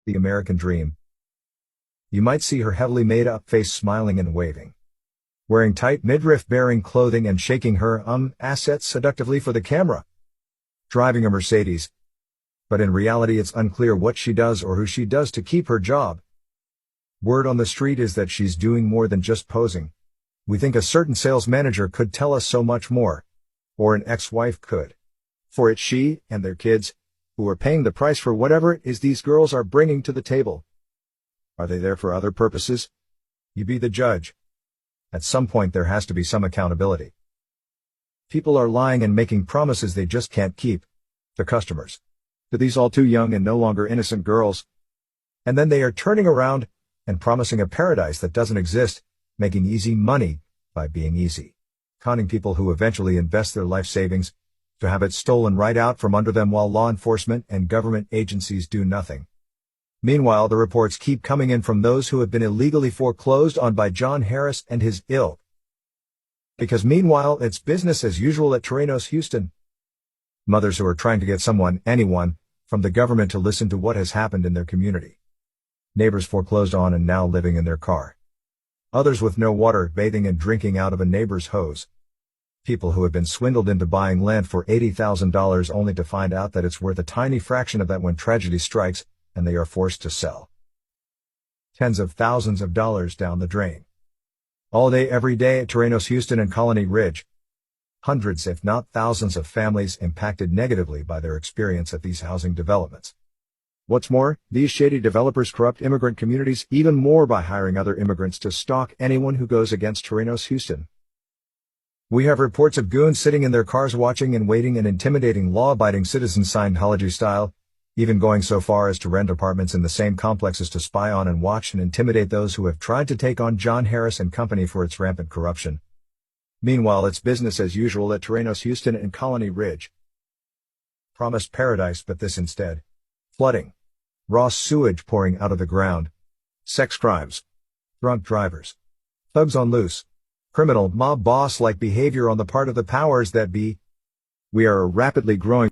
The American dream. You might see her heavily made-up face smiling and waving, wearing tight midriff-bearing clothing and shaking her assets seductively for the camera, driving a Mercedes. But in reality it's unclear what she does or who she does to keep her job. Word on the street is that she's doing more than just posing. We think a certain sales manager could tell us so much more. Or an ex-wife could. For it's she and their kids who are paying the price for whatever it is these girls are bringing to the table. Are they there for other purposes? You be the judge. At some point there has to be some accountability. People are lying and making promises they just can't keep. The customers. To these all too young and no longer innocent girls. And then they are turning around and promising a paradise that doesn't exist, making easy money by being easy. Conning people who eventually invest their life savings to have it stolen right out from under them while law enforcement and government agencies do nothing. Meanwhile, the reports keep coming in from those who have been illegally foreclosed on by John Harris and his ilk. Because meanwhile, it's business as usual at Terrenos Houston. Mothers who are trying to get anyone, from the government to listen to what has happened in their community. Neighbors foreclosed on and now living in their car. Others with no water, bathing and drinking out of a neighbor's hose. People who have been swindled into buying land for $80,000 only to find out that it's worth a tiny fraction of that when tragedy strikes, and they are forced to sell. Tens of thousands of dollars down the drain. All day every day at Terrenos Houston and Colony Ridge. Hundreds if not thousands of families impacted negatively by their experience at these housing developments. What's more, these shady developers corrupt immigrant communities even more by hiring other immigrants to stalk anyone who goes against Terrenos Houston. We have reports of goons sitting in their cars watching and waiting and intimidating law-abiding citizens Scientology style, even going so far as to rent apartments in the same complexes to spy on and watch and intimidate those who have tried to take on John Harris and company for its rampant corruption. Meanwhile, it's business as usual at Terrenos Houston and Colony Ridge. Promised paradise, but this instead. Flooding. Raw sewage pouring out of the ground. Sex crimes. Drunk drivers. Thugs on loose. Criminal mob boss-like behavior on the part of the powers that be. We are a rapidly growing